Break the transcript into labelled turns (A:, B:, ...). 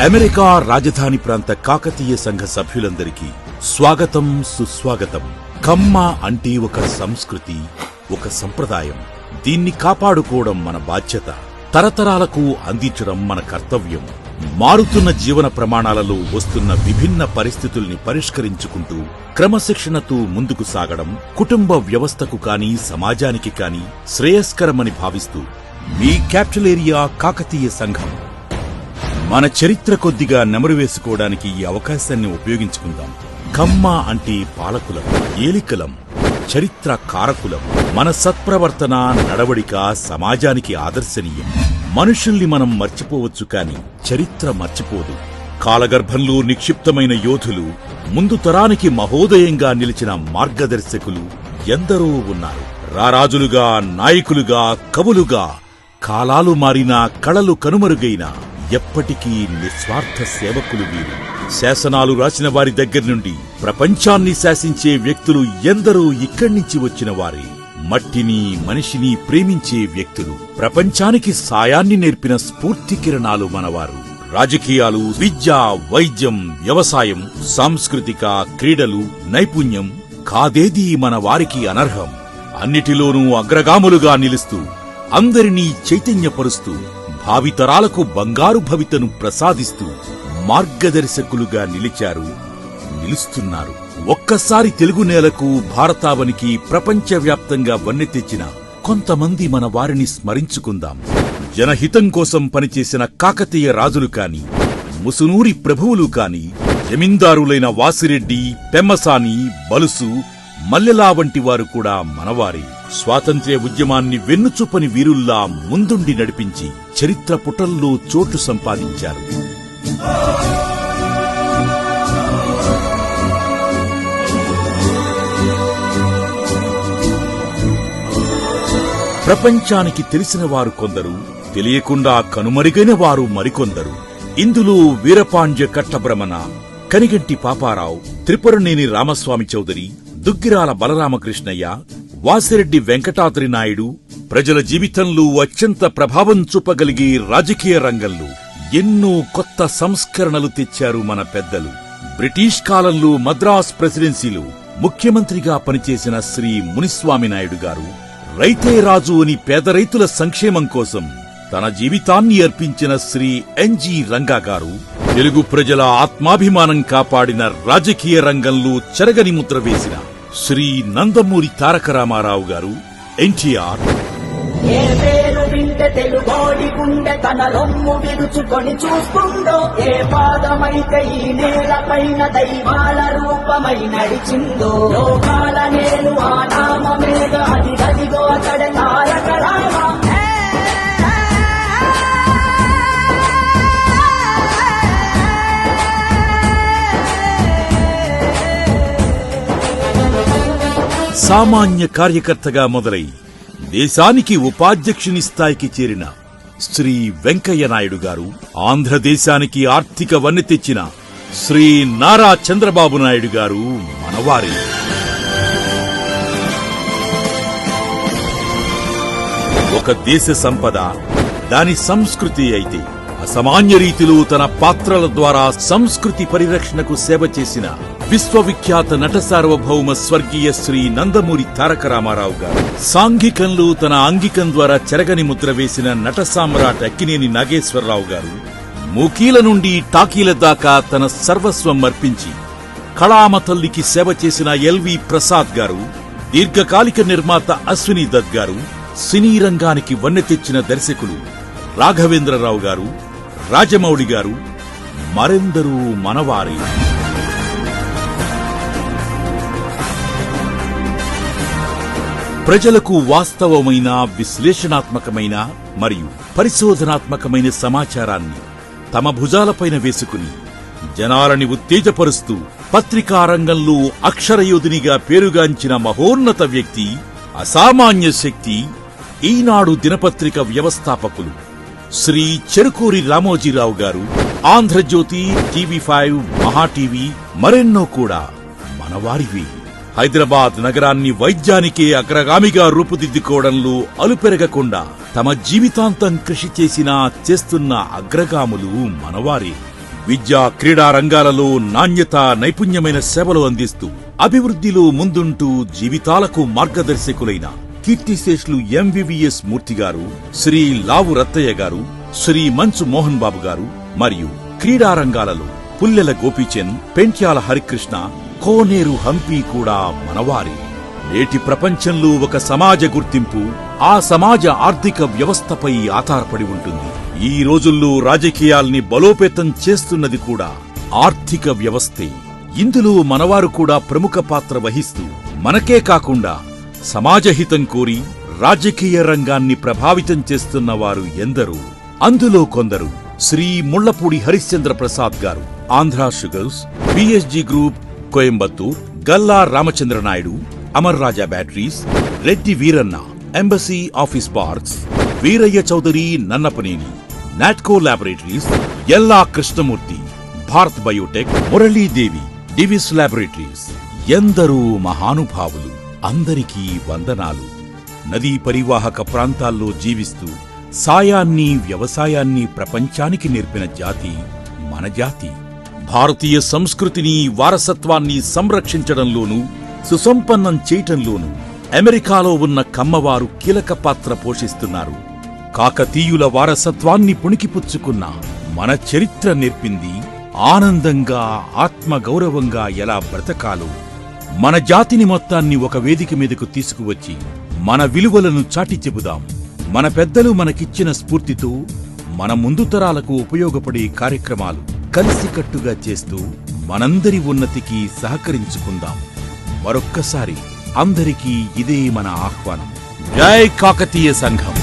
A: America రాజధాని ప్రాంత కాకతీయ సంఘ సభ్యులందరికీ స్వాగతం, సుస్వాగతం. కమ్మ అంటే ఒక సంస్కృతి, ఒక సంప్రదాయం. దీన్ని కాపాడుకోవడం మన బాధ్యత, తరతరాలకు అందించడం మన కర్తవ్యం. మారుతున్న జీవన ప్రమాణాలలో వస్తున్న విభిన్న పరిస్థితుల్ని పరిష్కరించుకుంటూ క్రమశిక్షణతో ముందుకు సాగడం కుటుంబ వ్యవస్థకు కాని సమాజానికి కాని శ్రేయస్కరమని భావిస్తూ మీ క్యాపిటల్ ఏరియా కాకతీయ సంఘం మన చరిత్ర కొద్దిగా నెమరు వేసుకోవడానికి ఈ అవకాశాన్ని ఉపయోగించుకుందాం. కమ్మ అంటే పాలకులం, ఏలికలం, చరిత్ర కారకులం. మన సత్ప్రవర్తన, నడవడిక సమాజానికి ఆదర్శనీయం. మనుషుల్ని మనం మర్చిపోవచ్చు, కాని చరిత్ర మర్చిపోదు. కాలగర్భంలో నిక్షిప్తమైన యోధులు, ముందు తరానికి మహోదయంగా నిలిచిన మార్గదర్శకులు ఎందరో ఉన్నారు. రారాజులుగా, నాయకులుగా, కవులుగా, కాలాలు మారినా, కళలు కనుమరుగైనా ఎప్పటికీ నిస్వార్థ సేవకులు వీరు. శాసనాలు రాసిన వారి దగ్గర్నుండి ప్రపంచాన్ని శాసించే వ్యక్తులు ఎందరో ఇక్కడి నుంచి వచ్చిన వారే. మట్టిని, మనిషిని ప్రేమించే వ్యక్తులు, ప్రపంచానికి సాయాన్ని నేర్పిన స్ఫూర్తి కిరణాలు మనవారు. రాజకీయాలు, విద్య, వైద్యం, వ్యవసాయం, సాంస్కృతిక, క్రీడలు, నైపుణ్యం కాదేదీ మన వారికి అనర్హం. అన్నిటిలోనూ అగ్రగాములుగా నిలుస్తూ అందరినీ చైతన్యపరుస్తూ భావితరాలకు బంగారు భవితను ప్రసాదిస్తూ మార్గదర్శకులుగా నిలిచారు, నిలుస్తున్నారు. ఒక్కసారి తెలుగు నేలకు, భారతావనికి ప్రపంచవ్యాప్తంగా వన్నె తెచ్చిన కొంతమంది మన వారిని స్మరించుకుందాం. జనహితం కోసం పనిచేసిన కాకతీయ రాజులు కాని, ముసునూరి ప్రభువులు కాని, జమీందారులైన వాసిరెడ్డి, పెమ్మసాని, బలుసు, మల్లెలా వంటి వారు కూడా మనవారే. స్వాతంత్ర్య ఉద్యమాన్ని వెన్నుచూపని వీరుల్లా ముందుండి నడిపించి చరిత్ర పుటల్లో చోటు సంపాదించారు. ప్రపంచానికి తెలిసిన వారు కొందరు, తెలియకుండా కనుమరుగైన వారు మరికొందరు. ఇందులో వీరపాండ్య కట్టబ్రహ్మణ, కనిగంటి పాపారావు, త్రిపురనేని రామస్వామి చౌదరి, దుగ్గిరాల బలరామకృష్ణయ్య, వాసిరెడ్డి వెంకటాద్రి నాయుడు, ప్రజల జీవితంలో అత్యంత ప్రభావం చూపగలిగే రాజకీయ రంగంలో ఎన్నో కొత్త సంస్కరణలు తెచ్చారు మన పెద్దలు. బ్రిటిష్ కాలంలో మద్రాస్ ప్రెసిడెన్సీలో ముఖ్యమంత్రిగా పనిచేసిన శ్రీ మునిస్వామి నాయుడు గారు, రైతే రాజు అని పేద రైతుల సంక్షేమం కోసం తన జీవితాన్ని అర్పించిన శ్రీ ఎన్జి రంగా గారు, తెలుగు ప్రజల ఆత్మాభిమానం కాపాడిన రాజకీయ రంగంలో చెరగని ముద్ర వేసిన శ్రీ నందమూరి తారక రామారావు గారు, ఎన్టీఆర్,
B: ఏ పేరు వింటే తెలుగోడి గుండె తన రొమ్ము విరుచుకొని చూస్తుండో, ఏ పాదమైతే ఈ నేలపైన దైవాల రూపమై నడిచిందో, లోకాల నేను ఆ నామమేద అది గదిగో అక్కడ తారక రామ.
A: సామాన్య కార్యకర్తగా మొదలై దేశానికి ఉపాధ్యక్షుని స్థాయికి చేరిన శ్రీ వెంకయ్య నాయుడు గారు, ఆంధ్రదేశానికి ఆర్థిక వన్నె తెచ్చిన శ్రీ నారా చంద్రబాబు నాయుడు గారు మనవారే. ఒక దేశ సంపద దాని సంస్కృతి అయితే, అసామాన్య రీతిలో తన పాత్రల ద్వారా సంస్కృతి పరిరక్షణకు సేవ చేసిన విశ్వవిఖ్యాత నట సార్వభౌమ స్వర్గీయ శ్రీ నందమూరి తారక రామారావు గారు, సాంఘికంలో తన అంగికం ద్వారా చెరగని ముద్ర వేసిన నట సామ్రాట్ అక్కినేని నాగేశ్వరరావు గారు, మూకీల నుండి టాకీల దాకా తన సర్వస్వం అర్పించి కళామ తల్లికి సేవ చేసిన ఎల్వి ప్రసాద్ గారు, దీర్ఘకాలిక నిర్మాత అశ్విని దత్ గారు, సినీ రంగానికి వన్నె తెచ్చిన దర్శకులు రాఘవేంద్రరావు గారు, రాజమౌళి గారు మరెందరూ మనవారే. ప్రజలకు వాస్తవమైన, విశ్లేషణాత్మకమైన మరియు పరిశోధనాత్మకమైన సమాచారాన్ని తమ భుజాలపైన వేసుకుని జనాలని ఉత్తేజపరుస్తూ పత్రికా రంగంలో అక్షరయోధునిగా పేరుగాంచిన మహోన్నత వ్యక్తి, అసామాన్య శక్తి, ఈనాడు దినపత్రిక వ్యవస్థాపకులు శ్రీ చెరుకూరి రామోజీరావు గారు, ఆంధ్రజ్యోతి, టీవీ5, మహాటీవీ మరెన్నో కూడా మనవారివి. హైదరాబాద్ నగరాన్ని వైద్యానికే అగ్రగామిగా రూపుదిద్దుకోవడంలో అలుపెరగకుండా తమ జీవితాంతం కృషి చేస్తున్న అగ్రగాములు మనవారే. విద్యా క్రీడా రంగాలలో నాణ్యత నైపుణ్యమైన సేవలు అందిస్తూ అభివృద్ధిలో ముందుంటూ జీవితాలకు మార్గదర్శకులైన కీర్తిశేషులు ఎంవివిఎస్ మూర్తి గారు, శ్రీ లావు రత్తయ్య గారు, శ్రీ మంచు మోహన్ బాబు గారు మరియు క్రీడా రంగాలలో పుల్లెల గోపీచంద్, పెంట్యాల హరికృష్ణ, కోనేరు హంపి కూడా మనవారే. నేటి ప్రపంచంలో ఒక సమాజ గుర్తింపు ఆ సమాజ ఆర్థిక వ్యవస్థపై ఆధారపడి ఉంటుంది. ఈ రోజుల్లో రాజకీయాల్ని బలోపేతం చేస్తున్నది కూడా ఆర్థిక వ్యవస్థే. ఇందులో మనవారు కూడా ప్రముఖ పాత్ర వహిస్తూ మనకే కాకుండా సమాజహితం కోరి రాజకీయ రంగాన్ని ప్రభావితం చేస్తున్న వారు ఎందరో. అందులో కొందరు Shri Mullapudi Harishchandra Prasad garu, Andhra Sugars, BSG Group Coimbatore, Galla Ramachandra Naidu, Amar Raja Batteries, Reddy Veeranna, Embassy Office Parks, Veeraiah Chowdary Nannapaneni, Natco Laboratories, Ella Krishnamurthy, Bharat Biotech, Murali Divi, Divi's Laboratories. ఎందరో మహానుభావులు. అందరికీ వందనాలు. నదీ పరివాహక ప్రాంతాల్లో జీవిస్తూ సాయాన్ని, వ్యవసాయాన్ని ప్రపంచానికి నేర్పిన జాతి మన జాతి. భారతీయ సంస్కృతిని, వారసత్వాన్ని సంరక్షించడంలోనూ సుసంపన్నం చేయటంలోనూ అమెరికాలో ఉన్న కమ్మవారు కీలక పాత్ర పోషిస్తున్నారు. కాకతీయుల వారసత్వాన్ని పుణికిపుచ్చుకున్న మన చరిత్ర నేర్పింది ఆనందంగా, ఆత్మగౌరవంగా ఎలా బ్రతకాలో. మన జాతిని మొత్తాన్ని ఒక వేదిక మీదకు తీసుకువచ్చి మన విలువలను చాటి చెబుదాం. మన పెద్దలు మనకిచ్చిన స్ఫూర్తితో మన ముందు తరాలకు ఉపయోగపడే కార్యక్రమాలు కలిసికట్టుగా చేస్తూ మనందరి ఉన్నతికి సహకరించుకుందాం. మరొక్కసారి అందరికీ ఇదే మన ఆహ్వానం. జై కాకతీయ సంఘం.